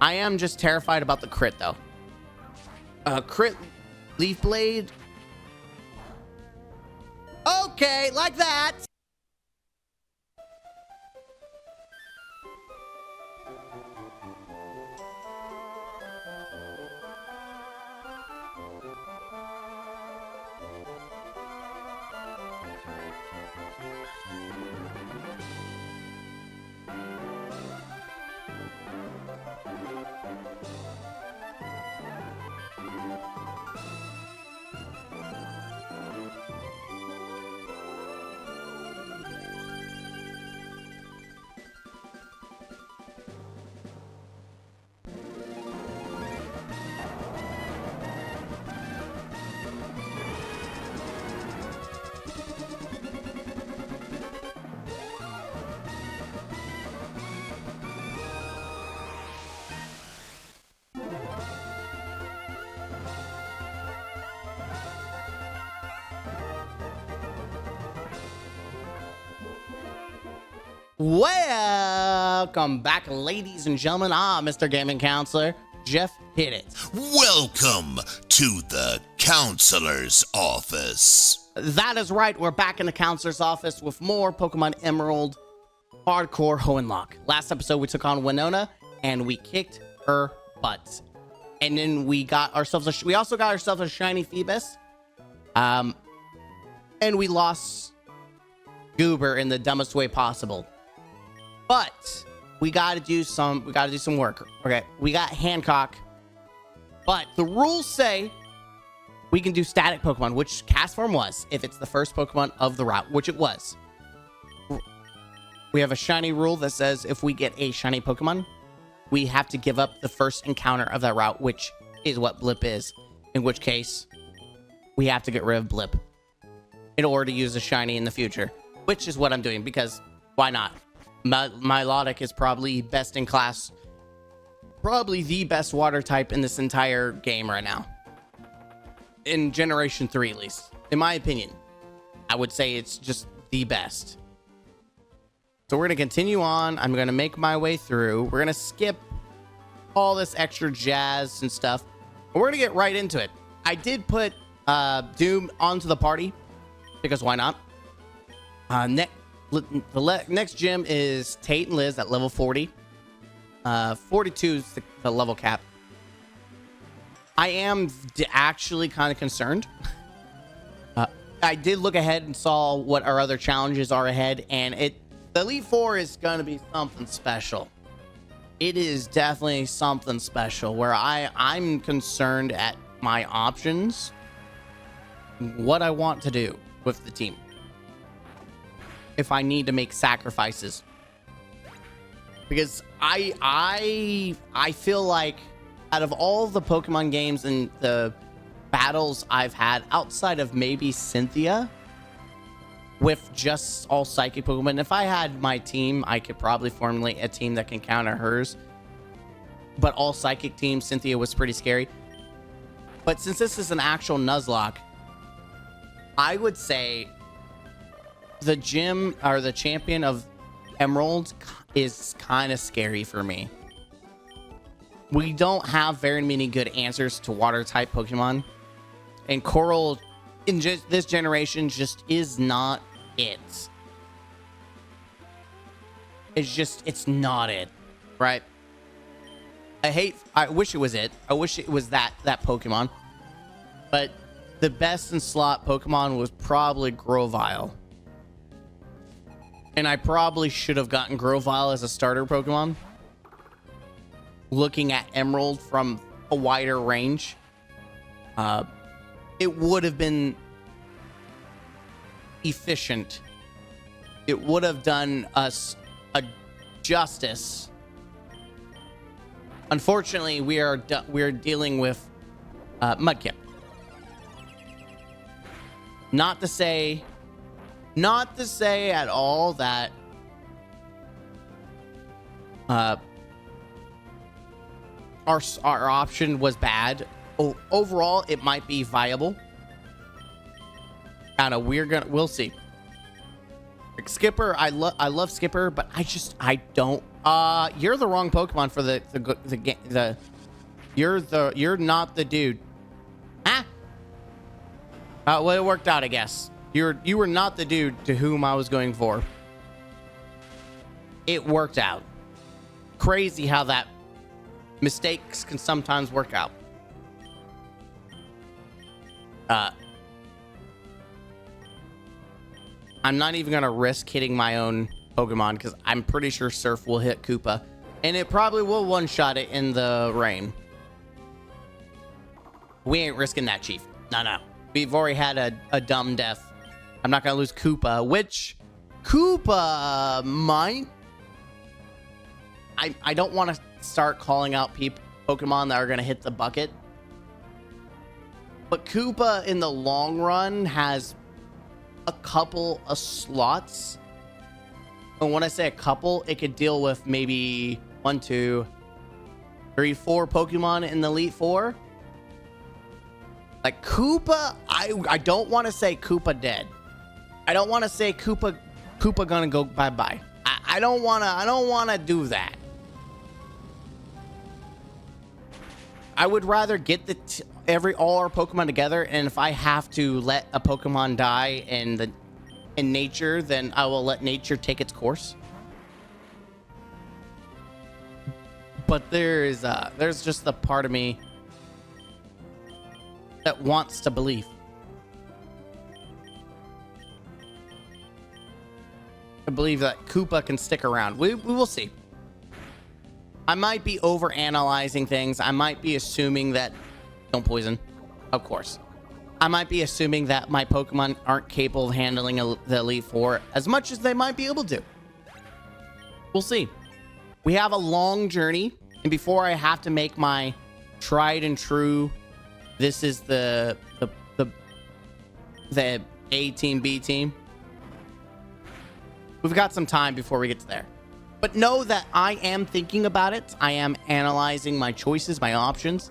I am just terrified about the crit, though. Crit Leaf Blade. Okay, like that. Welcome back, ladies and gentlemen. Mr. Gaming Counselor, Jeff Hit It. Welcome to the Counselor's Office. That is right, we're back in the Counselor's Office with more Pokemon Emerald Hardcore HoennLocke. Last episode, we took on Winona, and we kicked her butt. And then we got ourselves we also got ourselves a shiny Phoebus. And we lost Goober in the dumbest way possible. But we gotta do some work. Okay, we got Hancock, but the rules say we can do static Pokemon, which Cast Form was, if it's the first Pokemon of the route, which it was. We have a shiny rule that says if we get a shiny Pokemon, we have to give up the first encounter of that route, which is what Blip is. In which case, we have to get rid of Blip in order to use a shiny in the future, which is what I'm doing, because why not? Milotic is probably best in class, probably the best water type in this entire game right now. In Generation 3, at least. In my opinion, I would say it's just the best. So we're going to continue on. I'm going to make my way through. We're going to skip all this extra jazz and stuff. We're going to get right into it. I did put Doom onto the party, because why not? The next gym is Tate and Liz at level 40. 42 is the level cap. I am actually kind of concerned. I did look ahead and saw what our other challenges are ahead, and the Elite Four is going to be something special. It is definitely something special, where I'm concerned at my options, what I want to do with the team. If I need to make sacrifices, because I feel like out of all the Pokemon games and the battles I've had outside of maybe Cynthia with just all psychic Pokemon, if I had my team, I could probably formulate a team that can counter hers. But all psychic teams, Cynthia was pretty scary. But since this is an actual Nuzlocke, I would say the gym or the champion of Emerald is kind of scary for me. We don't have very many good answers to water type Pokemon, and Coral in this generation just is not it. It's not it, right? I wish it was it. I wish it was that Pokemon, but the best in slot Pokemon was probably Grovyle. And I probably should have gotten Grovyle as a starter Pokemon, looking at Emerald from a wider range. It would have been efficient. It would have done us a justice. Unfortunately, we are dealing with Mudkip. Not to say at all that our option was bad. Overall, it might be viable. We'll see. Like Skipper, I love Skipper, but I don't You're the wrong Pokemon for you're not the dude. Huh? Well, it worked out, I guess. You were not the dude to whom I was going for. It worked out. Crazy how that mistakes can sometimes work out. I'm not even gonna risk hitting my own Pokemon because I'm pretty sure Surf will hit Koopa, and it probably will one-shot it in the rain. We ain't risking that, Chief. No. We've already had a dumb death. I'm not gonna lose Koopa, which Koopa might. I don't want to start calling out Pokemon that are gonna hit the bucket, but Koopa in the long run has a couple of slots. And when I say a couple, it could deal with maybe 1, 2, 3, 4 Pokemon in the Elite Four. Like Koopa, I don't want to say Koopa dead. I don't want to say Koopa gonna go bye-bye. I don't wanna do that. I would rather get all our Pokemon together, and if I have to let a Pokemon die in nature, then I will let nature take its course. But there's just the part of me that wants to believe. I believe that Koopa can stick around. We will see. I might be over analyzing things. I might be assuming that don't poison, of course. I might be assuming that my Pokemon aren't capable of handling the Elite Four as much as they might be able to. We'll see. We have a long journey, and before I have to make my tried and true, this is the A team, B team. We've got some time before we get to there. But know that I am thinking about it. I am analyzing my choices, my options.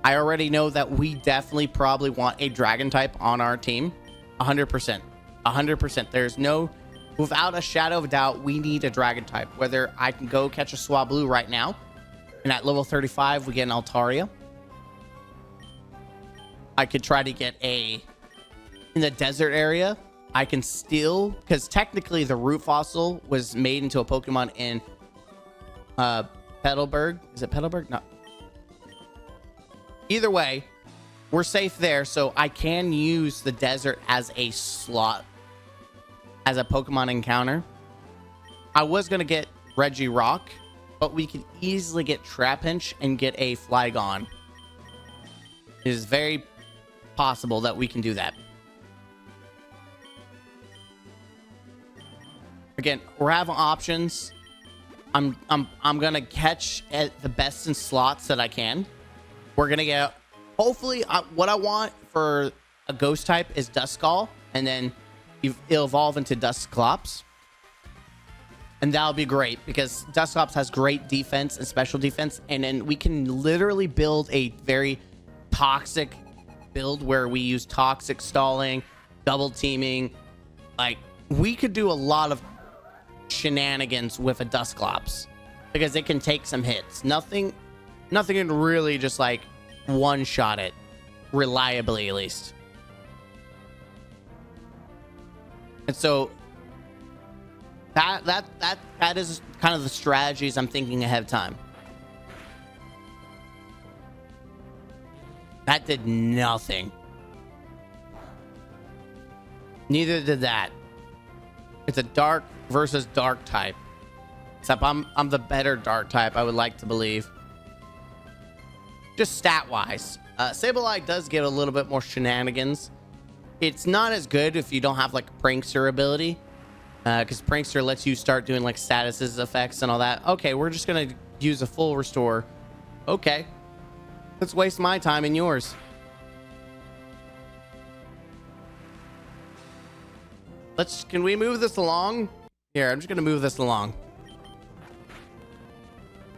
I already know that we definitely probably want a dragon type on our team. 100%. 100%. There's no, without a shadow of a doubt, we need a dragon type. Whether I can go catch a Swablu right now, and at level 35, we get an Altaria. I could try to get in the desert area. I can still, because technically the root fossil was made into a Pokemon in Petalburg. Is it Petalburg? No. Either way, we're safe there, so I can use the desert as a slot, as a Pokemon encounter. I was going to get Regirock, but we could easily get Trapinch and get a Flygon. It is very possible that we can do that. Again, we're having options. I'm gonna catch at the best in slots that I can. We're gonna get, hopefully, what I want for a ghost type is Duskull, and then it'll evolve into Dusclops. And that'll be great because Dusclops has great defense and special defense, and then we can literally build a very toxic build where we use toxic stalling, double teaming. Like, we could do a lot of shenanigans with a Dusclops because it can take some hits. Nothing can really just like one shot it reliably, at least. And so that is kind of the strategies I'm thinking ahead of time. That did nothing. Neither did that. It's a dark versus dark type. Except I'm the better dark type, I would like to believe. Just stat-wise. Sableye does get a little bit more shenanigans. It's not as good if you don't have like Prankster ability. Because Prankster lets you start doing like statuses effects and all that. Okay, we're just going to use a full restore. Okay. Let's waste my time and yours. Can we move this along? Here, I'm just gonna move this along.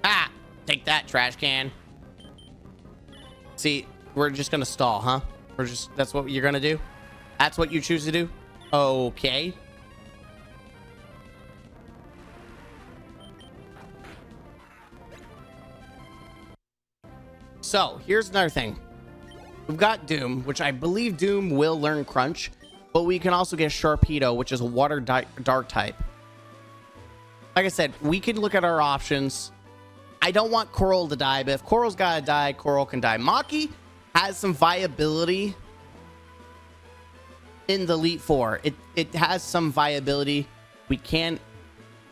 Ah! Take that, trash can. See, we're just gonna stall, huh? That's what you're gonna do? That's what you choose to do? Okay. So here's another thing. We've got Doom, which I believe Doom will learn Crunch, but we can also get Sharpedo, which is a water dark type. Like I said, we can look at our options. I don't want Coral to die, but if Coral's gotta die, Coral can die. Maki has some viability in the Elite Four. It has some viability. We can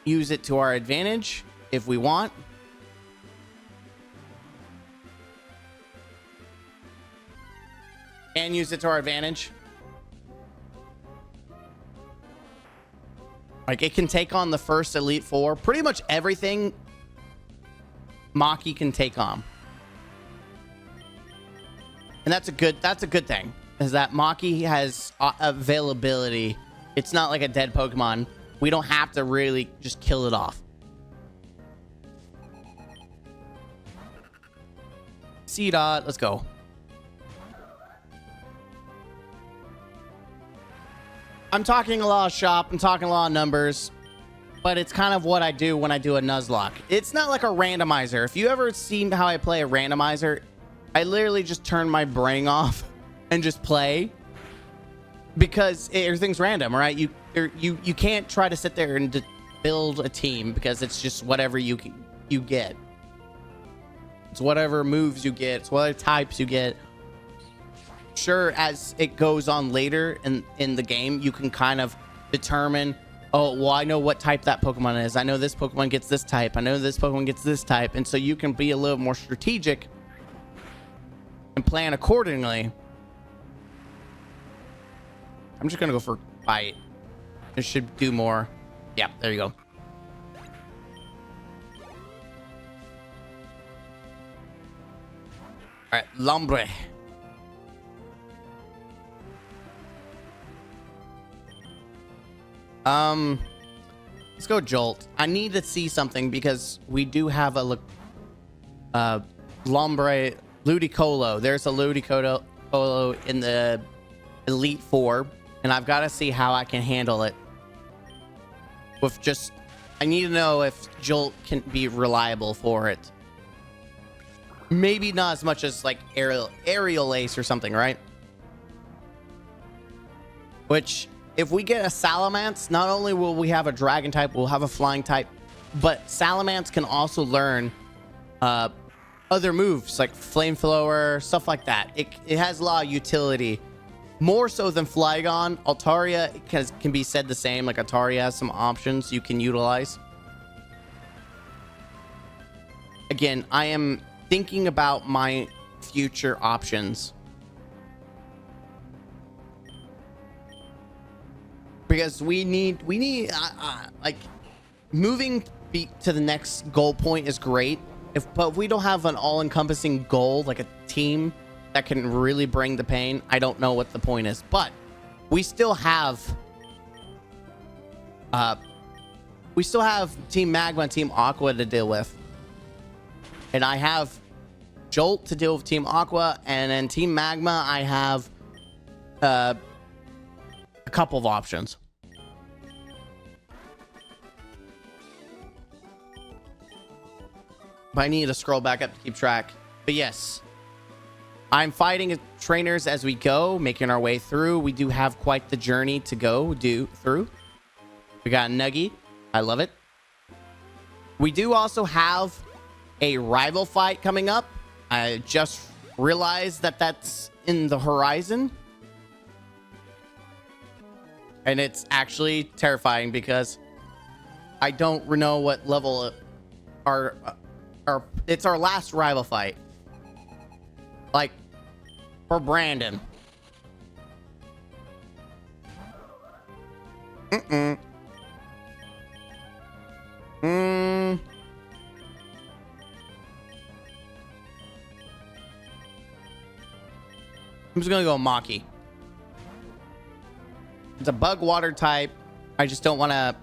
use it to our advantage if we want. And use it to our advantage. Like, it can take on the first Elite Four. Pretty much everything Maki can take on. And that's a good thing. Is that Maki has availability. It's not like a dead Pokemon. We don't have to really just kill it off. C-Dot, let's go. I'm talking a lot of shop, I'm talking a lot of numbers, but it's kind of what I do when I do a Nuzlocke. It's not like a randomizer. If you ever seen how I play a randomizer, I literally just turn my brain off and just play because everything's random, right? You can't try to sit there and build a team because it's just whatever you get. It's whatever moves you get. It's whatever types you get. Sure, as it goes on later in the game, you can kind of determine, oh, well, I know what type that Pokemon is. I know this Pokemon gets this type. I know this Pokemon gets this type. And so you can be a little more strategic and plan accordingly. I'm just going to go for Bite. It should do more. Yeah, there you go. All right, Lombre. Let's go Jolt. I need to see something because we do have a Lombre Ludicolo. There's a Ludicolo in the Elite Four, and I've got to see how I can handle it. With just, I need to know if Jolt can be reliable for it. Maybe not as much as like Aerial Ace or something, right? Which, if we get a Salamence, not only will we have a Dragon type, we'll have a Flying type, but Salamence can also learn other moves like Flamethrower, stuff like that. It has a lot of utility, more so than Flygon. Altaria can be said the same. Like Altaria has some options you can utilize. Again, I am thinking about my future options. Because we need like moving to the next goal point is great. But if we don't have an all-encompassing goal, like a team that can really bring the pain, I don't know what the point is. But we still have Team Magma and Team Aqua to deal with. And I have Jolt to deal with Team Aqua, and then Team Magma, I have a couple of options. But I need to scroll back up to keep track. But yes, I'm fighting trainers as we go, making our way through. We do have quite the journey to go through. We got Nuggy. I love it. We do also have a rival fight coming up. I just realized that that's in the horizon. And it's actually terrifying because I don't know what level it's our last rival fight. Like, for Brandon. I'm just gonna go Maki. It's a bug water type. I just don't want to.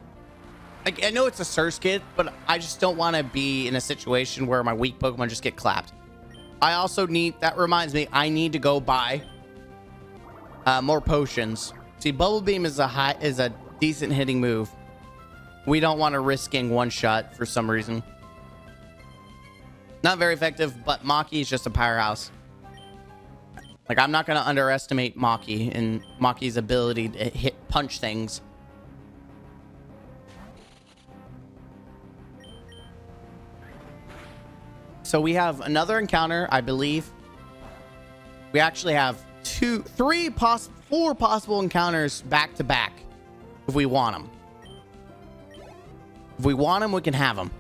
I know it's a Surge Kit, but I just don't want to be in a situation where my weak Pokemon just get clapped. I also need. That reminds me, I need to go buy more potions. See, Bubble Beam is a decent hitting move. We don't want to risk getting one shot for some reason. Not very effective, but Maki is just a powerhouse. Like, I'm not going to underestimate Maki and Maki's ability to punch things. So we have another encounter, I believe. We actually have four possible encounters back to back if we want them. If we want them, we can have them.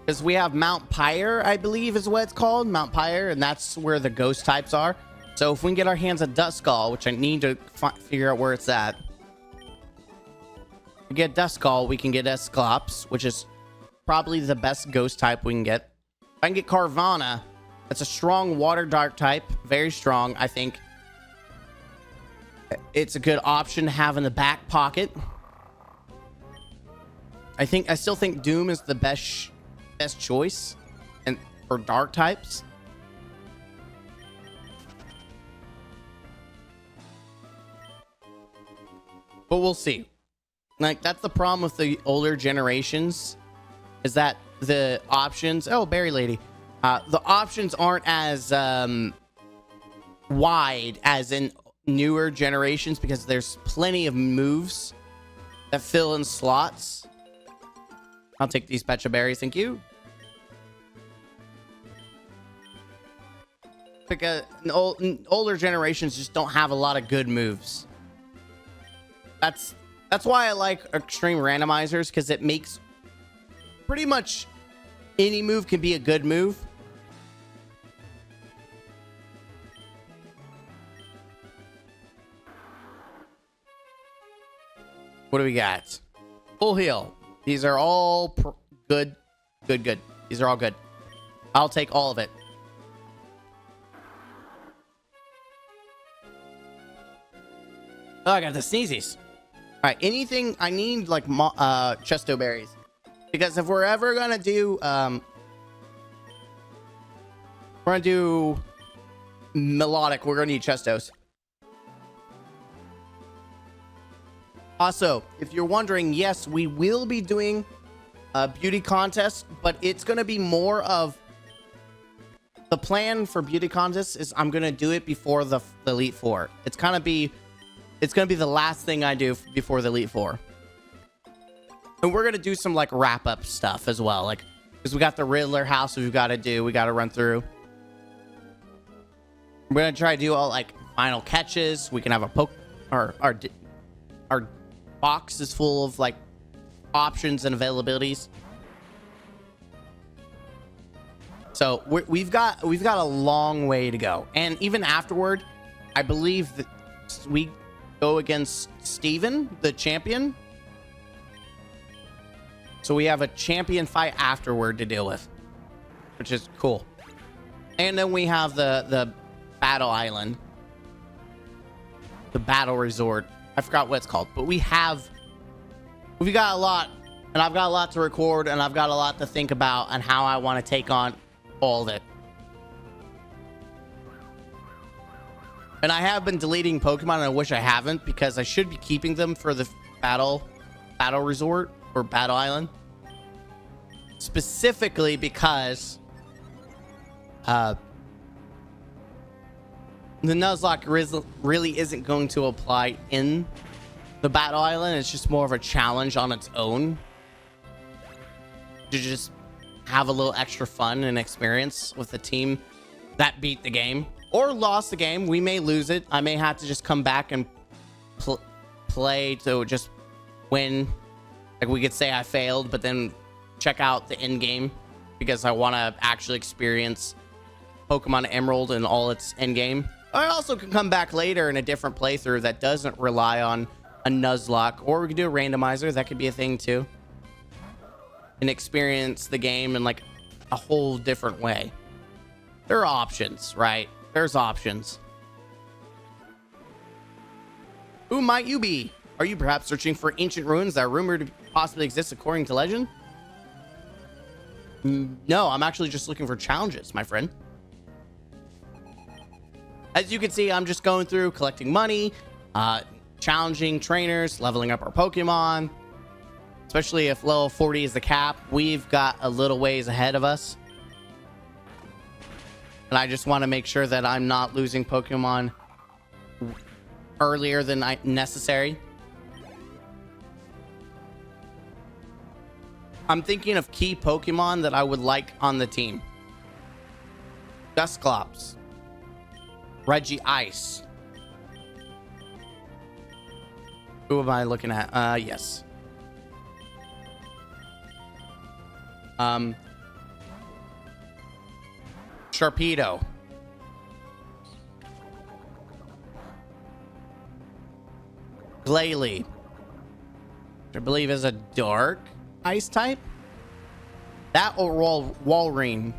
Because we have Mount Pyre, I believe is what it's called. Mount Pyre, and that's where the ghost types are. So if we can get our hands on Duskull, which I need to figure out where it's at. We get Duskull, we can get Esclops, which is probably the best ghost type we can get. If I can get Carvanha, that's a strong water dark type. Very strong, I think. It's a good option to have in the back pocket. I still think Doom is the best choice and for dark types. But we'll see. Like, that's the problem with the older generations, is that the options, oh, Berry Lady, the options aren't as wide as in newer generations, because there's plenty of moves that fill in slots. I'll take these Pecha Berries, thank you. Because older generations just don't have a lot of good moves. That's why I like extreme randomizers, because it makes pretty much any move can be a good move. What do we got? Full heal. These are all good. Good. These are all good. I'll take all of it. Oh, I got the sneezies. All right, anything I need, like Chesto berries, because if we're ever gonna do melodic, we're gonna need Chestos. Also, if you're wondering, yes, we will be doing a beauty contest, but it's gonna be more of the plan for beauty contests is I'm gonna do it before the Elite Four. It's gonna be the last thing I do before the Elite Four. And we're gonna do some like wrap up stuff as well, like because we got the Riddler house we gotta run through. We're gonna try to do all like final catches. We can have our box is full of like options and availabilities. So we've got a long way to go, and even afterward, I believe that we go against Steven, the champion. So we have a champion fight afterward to deal with, which is cool. And then we have the battle island, the battle resort. I forgot what it's called, but we've got a lot, and I've got a lot to record, and I've got a lot to think about and how I want to take on all of it. And I have been deleting Pokemon, and I wish I haven't, because I should be keeping them for the battle resort or battle island, specifically because the Nuzlocke really isn't going to apply in the battle island. It's just more of a challenge on its own to just have a little extra fun and experience with the team that beat the game or lost the game. We may lose it. I may have to just come back and play to just win. Like, we could say I failed, but then check out the end game because I want to actually experience Pokemon Emerald and all its end game. I also can come back later in a different playthrough that doesn't rely on a Nuzlocke, or we could do a randomizer. That could be a thing too, and experience the game in like a whole different way. There are options, right? There's options. Who might you be? Are you perhaps searching for ancient ruins that are rumored to possibly exist according to legend? No, I'm actually just looking for challenges, my friend. As you can see, I'm just going through collecting money, challenging trainers, leveling up our Pokemon. Especially if level 40 is the cap, we've got a little ways ahead of us. And I just want to make sure that I'm not losing Pokemon earlier than necessary. I'm thinking of key Pokemon that I would like on the team. Dusclops. Regice. Who am I looking at? Yes. Sharpedo. Glalie, which I believe is a dark ice type. That or Walrein.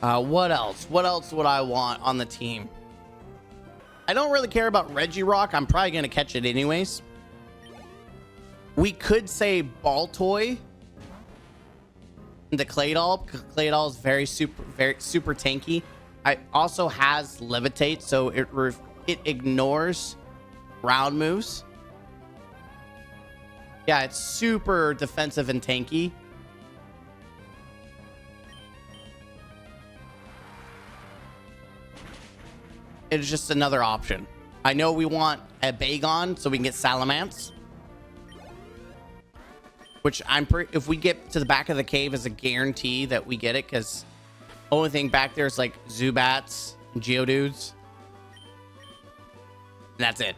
What else? What else would I want on the team? I don't really care about Regirock. I'm probably going to catch it anyways. We could say Baltoy. The Claydol. Claydol is very super tanky. It also has Levitate, so it ignores ground moves. Yeah, it's super defensive and tanky. It's just another option. I know we want a Bagon so we can get Salamence. Which if we get to the back of the cave is a guarantee that we get it, because only thing back there is like Zubats and Geodudes. And that's it.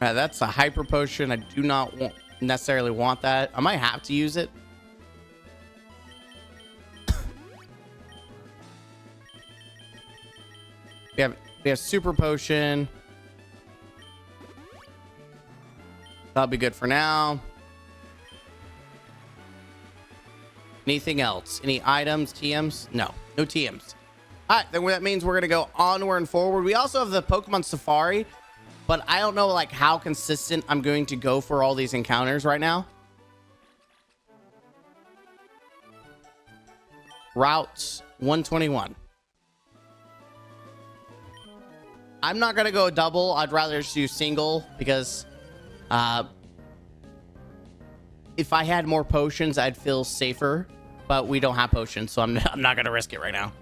That's a Hyper Potion. I do not necessarily want that. I might have to use it. We have Super Potion. That'll be good for now. Anything else? Any items? TMs? No TMs. All right, then that means we're gonna go onward and forward. We also have the Pokemon Safari, but I don't know like how consistent I'm going to go for all these encounters right now. Route 121. I'm not gonna go double. I'd rather just do single because if I had more potions, I'd feel safer. But we don't have potions, so I'm not gonna risk it right now.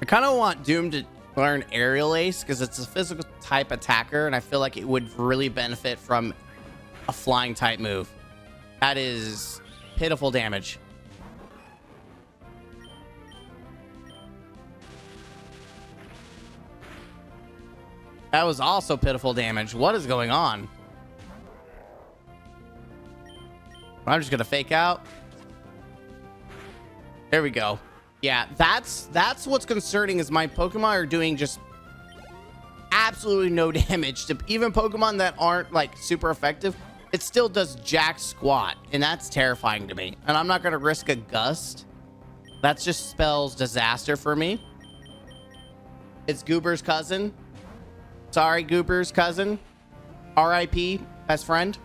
I kind of want Doom to learn Aerial Ace because it's a physical type attacker, and I feel like it would really benefit from a flying type move. That is pitiful damage. That was also pitiful damage. What is going on? I'm just gonna fake out. There we go. Yeah, that's what's concerning is my Pokemon are doing just absolutely no damage to even Pokemon that aren't like super effective. It still does jack squat, and that's terrifying to me. And I'm not gonna risk a Gust. That just spells disaster for me. It's Goober's cousin. Sorry, Goober's cousin. R.I.P. best friend.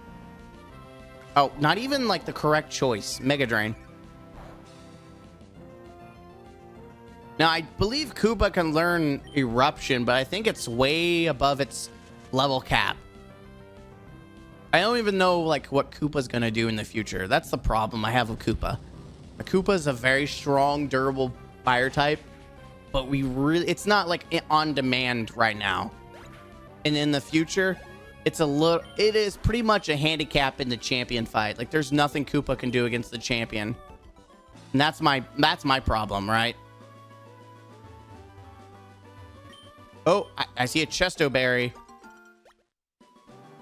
Oh, not even like the correct choice. Mega Drain. Now, I believe Koopa can learn Eruption, but I think it's way above its level cap. I don't even know like what Koopa's gonna do in the future. That's the problem I have with Koopa. A Koopa is a very strong, durable fire type, but it's not like on demand right now. And in the future, it is pretty much a handicap in the champion fight. Like there's nothing Koopa can do against the champion. And that's my problem, right? Oh, I see a Chesto Berry.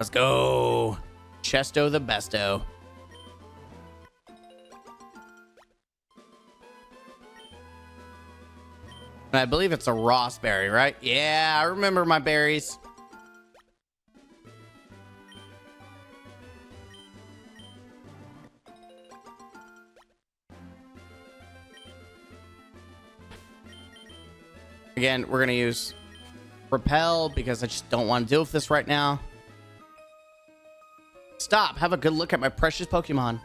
Let's go. Chesto the besto. And I believe it's a Ross Berry, right? Yeah, I remember my berries. Again, we're going to use repel because I just don't want to deal with this right now. Stop. Have a good look at my precious Pokemon.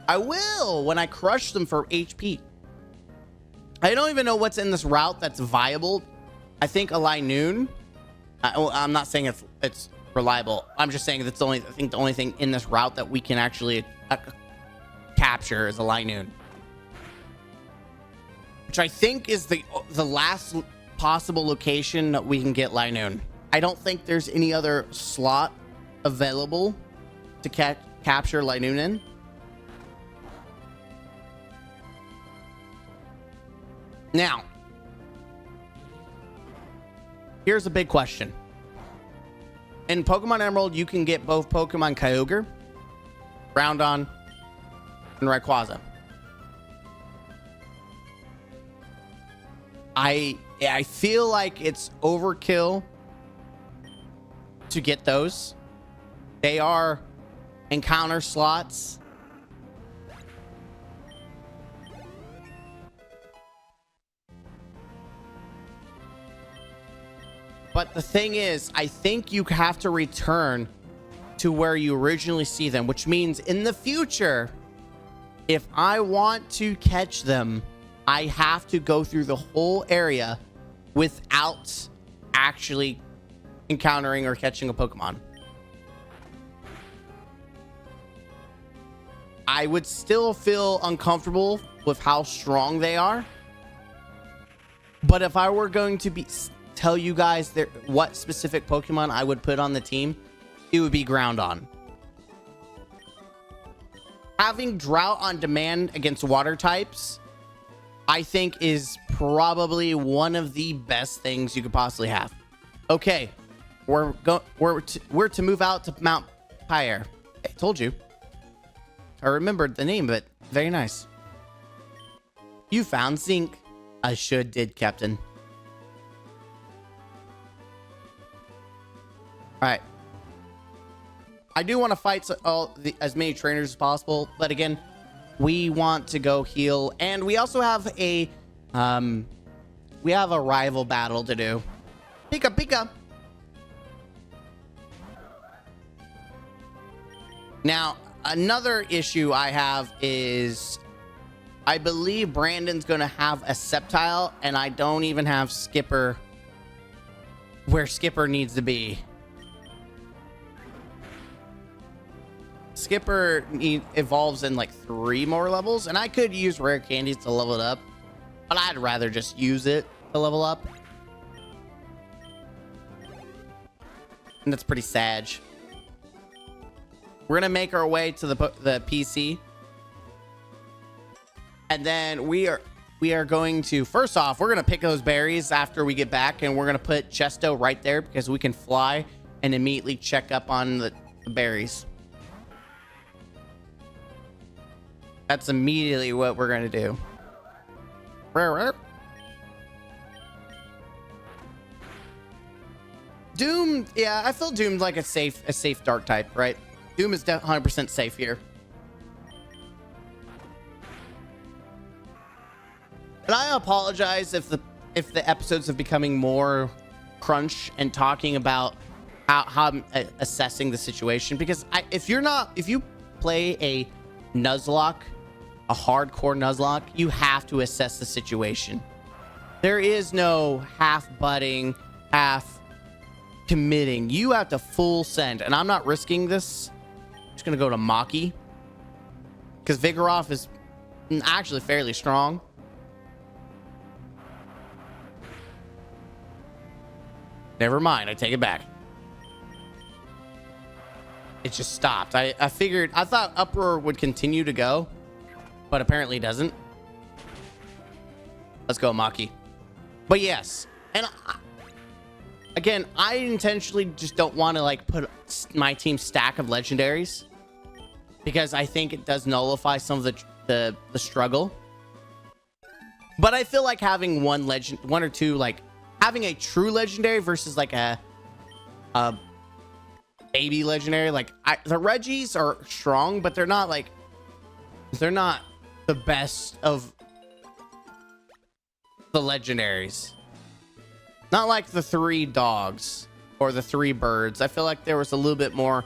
I will when I crush them for HP. I don't even know what's in this route that's viable. I think a Linoon. I'm not saying it's reliable. I'm just saying that's I think the only thing in this route that we can actually capture is a Linoon, which I think is the last possible location that we can get Linoon. I don't think there's any other slot available to capture Linoon in. Now, here's a big question. In Pokemon Emerald, you can get both Pokemon Kyogre, Groudon, and Rayquaza. I feel like it's overkill to get those. They are encounter slots. But the thing is, I think you have to return to where you originally see them, which means in the future, if I want to catch them, I have to go through the whole area without actually encountering or catching a Pokemon. I would still feel uncomfortable with how strong they are. But if I were going to tell you guys what specific Pokemon I would put on the team, it would be Groudon. Having Drought on demand against water types, I think, is probably one of the best things you could possibly have. Okay, we're to move out to Mount Pyre. I told you. I remembered the name of it. Very nice. You found Zinc. I should did, Captain. All right. I do want to fight as many trainers as possible, but again, we want to go heal, and we also have a rival battle to do. Pika Pika. Now, another issue I have is I believe Brandon's going to have a Sceptile, and I don't even have Skipper where Skipper needs to be. Skipper evolves in like 3 more levels, and I could use rare candies to level it up, but I'd rather just use it to level up. And that's pretty sad. We're gonna make our way to the PC, and then we are going to, first off, we're gonna pick those berries after we get back, and we're gonna put Chesto right there because we can fly and immediately check up on the berries. That's immediately what we're gonna do. Doom, yeah, I feel Doom's like a safe dark type, right? Doom is 100% safe here. And I apologize if the episodes are becoming more crunch and talking about how I'm assessing the situation, because if you play a Nuzlocke, a hardcore Nuzlocke, you have to assess the situation. There is no half butting, half committing. You have to full send, and I'm not risking this. I'm just gonna go to Maki because Vigoroth is actually fairly strong. Never mind, I take it back. It just stopped. I thought Uproar would continue to go, but apparently doesn't. Let's go, Maki. But yes, and again, I intentionally just don't want to like put my team's stack of legendaries because I think it does nullify some of the struggle. But I feel like having one or two, like having a true legendary versus like a baby legendary. Like the Reggies are strong, but they're not the best of the legendaries. Not like the 3 dogs or the 3 birds. I feel like there was a little bit more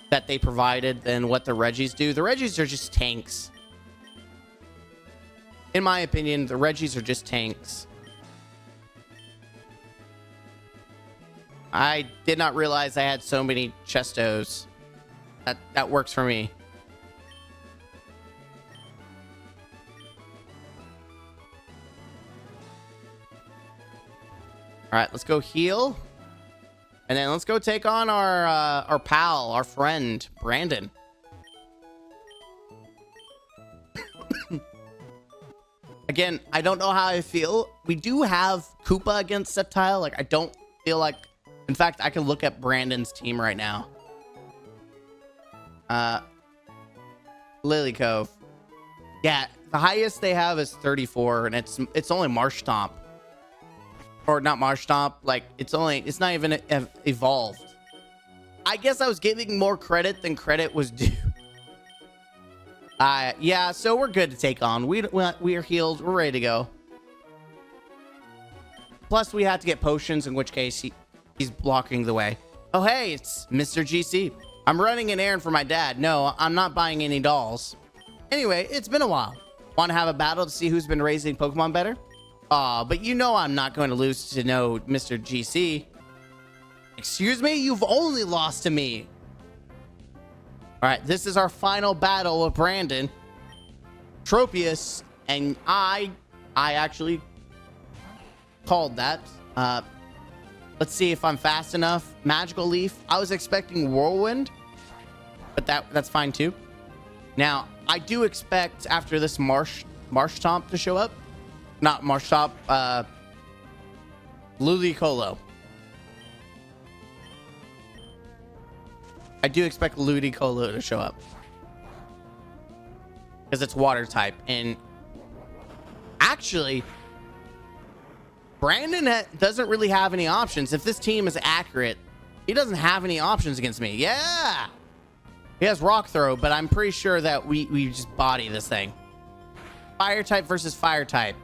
that they provided than what the Reggies do. The Reggies are just tanks. In my opinion, the Reggies are just tanks. I did not realize I had so many Chestos. That works for me. All right, let's go heal. And then let's go take on our pal, our friend, Brandon. Again, I don't know how I feel. We do have Koopa against Sceptile. Like, I don't feel like... In fact, I can look at Brandon's team right now. Lily Cove. Yeah, the highest they have is 34, and it's only Marsh Stomp. Or not Marsh Stomp, like, it's not even evolved. I guess I was giving more credit than credit was due. Yeah, so we're good to take on. We are healed. We're ready to go. Plus, we have to get potions, in which case he's blocking the way. Oh, hey, it's Mr. GC. I'm running an errand for my dad. No, I'm not buying any dolls. Anyway, it's been a while. Want to have a battle to see who's been raising Pokemon better? Aw, but you know I'm not going to lose to no Mr. GC. Excuse me? You've only lost to me. All right, this is our final battle with Brandon. Tropius, and I actually called that. Let's see if I'm fast enough. Magical Leaf. I was expecting Whirlwind, but that's fine too. Now, I do expect after this Marsh Stomp to show up. Not Marsh Stomp, Ludicolo. I do expect Ludicolo to show up. Because it's water type. And actually, Brandon doesn't really have any options. If this team is accurate, he doesn't have any options against me. Yeah! He has Rock Throw, but I'm pretty sure that we just body this thing. Fire type versus fire type.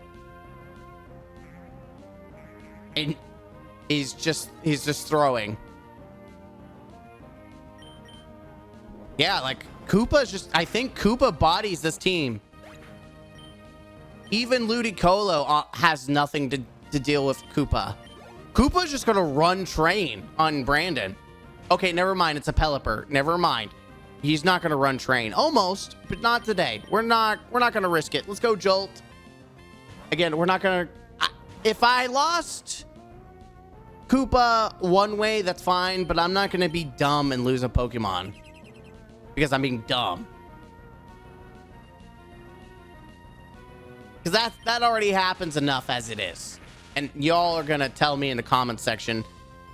And he's just throwing. Yeah, like Koopa's just... I think Koopa bodies this team. Even Ludicolo has nothing to deal with Koopa. Koopa's just gonna run train on Brandon. Okay, never mind. It's a Pelipper. Never mind. He's not gonna run train. Almost, but not today. We're not gonna risk it. Let's go Jolt. Again, we're not gonna... If I lost Koopa one way, that's fine, but I'm not gonna be dumb and lose a Pokemon. Because I'm being dumb. Because that already happens enough as it is. And y'all are gonna tell me in the comment section,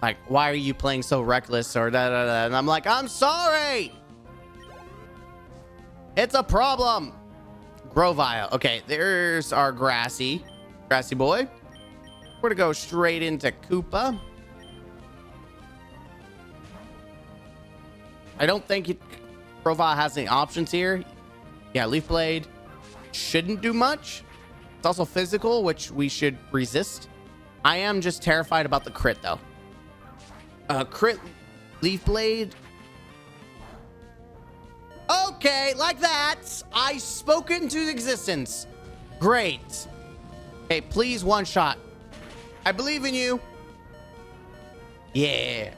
like, why are you playing so reckless or da da da? And I'm like, I'm sorry! It's a problem! Grovile. Okay, there's our Grassy boy. We're gonna go straight into Koopa. I don't think Grovile has any options here. Yeah, Leaf Blade shouldn't do much. It's also physical, which we should resist. I am just terrified about the crit, though. Crit Leaf Blade. Okay, like that. I spoke into existence. Great. Okay, please one shot. I believe in you. Yeah.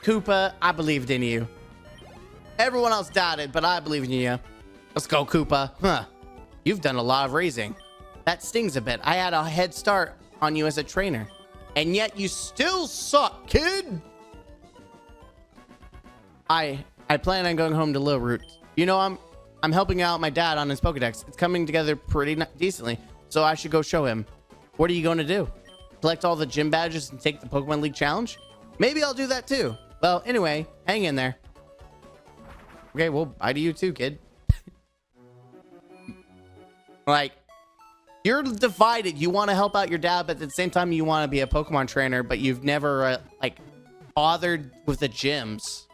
Koopa, I believed in you. Everyone else doubted, but I believe in you. Let's go, Koopa. Huh. You've done a lot of raising. That stings a bit. I had a head start on you as a trainer. And yet you still suck, kid. I plan on going home to Lil Root. You know, I'm helping out my dad on his Pokedex. It's coming together pretty decently. So I should go show him. What are you going to do? Collect all the gym badges and take the Pokemon League challenge? Maybe I'll do that too. Well, anyway, hang in there. Okay, well, bye to you too, kid. Like, you're divided. You want to help out your dad, but at the same time, you want to be a Pokemon trainer, but you've never, like, bothered with the gyms.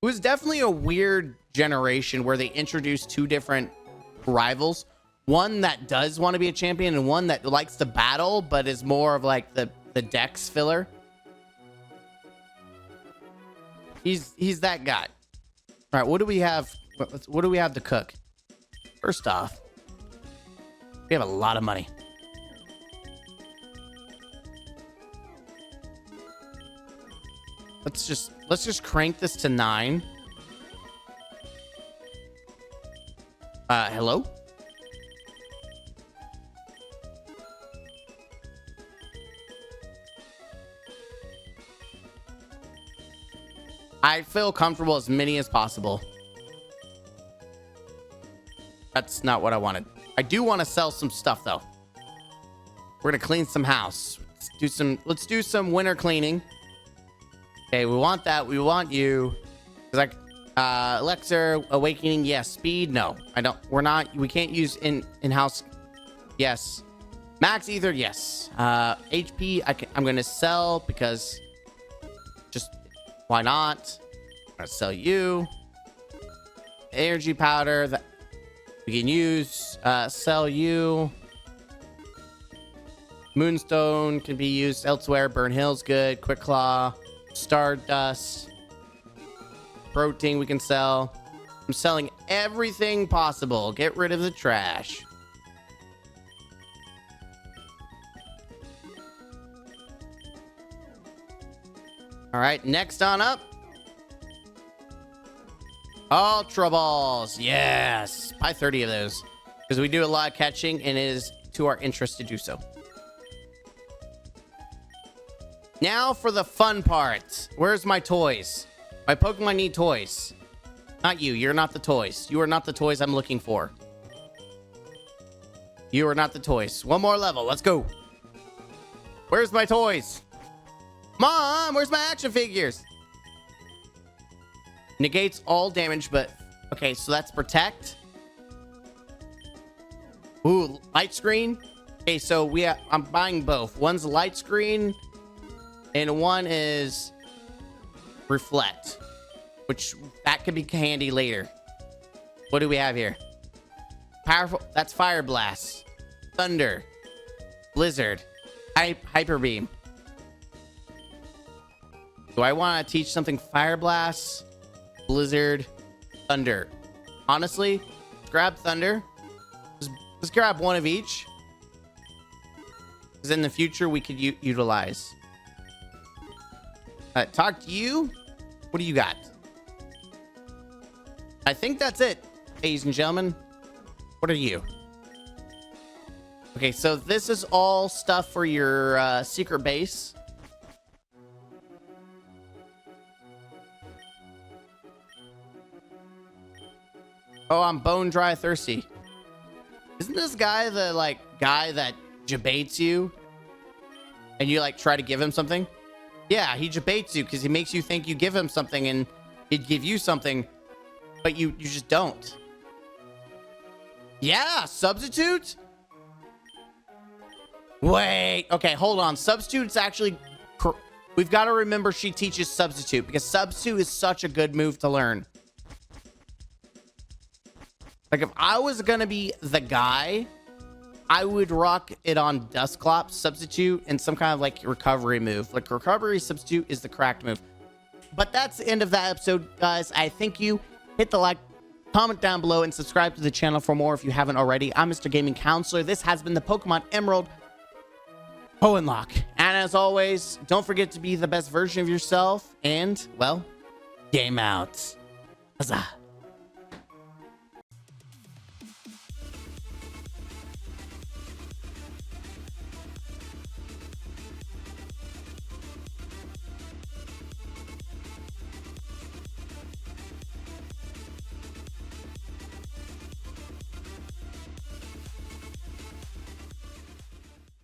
It was definitely a weird generation where they introduced 2 different rivals. one that does want to be a champion and one that likes to battle, but is more of like the dex filler. He's that guy. All right, what do we have? What do we have to cook? First off, we have a lot of money. Let's just crank this to 9. Hello? I feel comfortable as many as possible. That's not what I wanted. I do want to sell some stuff though. We're gonna clean some house. Let's do some winter cleaning. Okay, we want that. We want you. Like, Elixir, Awakening, yes. Speed, no. We can't use in-house, yes. Max Ether, yes. HP, I'm gonna sell because just, why not? I'm gonna sell you. Energy powder that we can use, sell you. Moonstone can be used elsewhere. Burn Hill's good. Quick Claw. Stardust. Protein we can sell. I'm selling everything possible. Get rid of the trash. All right, next on up. Ultra Balls. Yes. Buy 30 of those. Because we do a lot of catching and it is to our interest to do so. Now for the fun part. Where's my toys? My Pokemon need toys. Not you. You're not the toys. You are not the toys I'm looking for. You are not the toys. One more level. Let's go. Where's my toys? Mom, where's my action figures? Negates all damage, but... Okay, so that's protect. Ooh, light screen. Okay, so I'm buying both. One's light screen... And one is reflect, which that could be handy later. What do we have here? Powerful. That's Fire Blast, Thunder, Blizzard, Hyper Beam. Do I want to teach something? Fire Blast, Blizzard, Thunder. Honestly, grab Thunder. Let's grab one of each. Because in the future we could utilize. Talk to you. What do you got? I think that's it, ladies and gentlemen. What are you? Okay, so this is all stuff for your secret base. Oh, I'm bone dry thirsty. Isn't this guy the guy that debates you and you try to give him something? Yeah, he debates you because he makes you think you give him something and he'd give you something, but you just don't. Yeah, substitute? Wait, okay, hold on. Substitute's actually... We've got to remember she teaches substitute because substitute is such a good move to learn. If I was going to be the guy... I would rock it on Dusclops, substitute, and some kind of recovery move. Recovery substitute is the cracked move. But that's the end of that episode, guys. I thank you. Hit the like, comment down below, and subscribe to the channel for more if you haven't already. I'm Mr. Gaming Counselor. This has been the Pokemon Emerald HoennLocke. And as always, don't forget to be the best version of yourself. And, well, game out. Huzzah.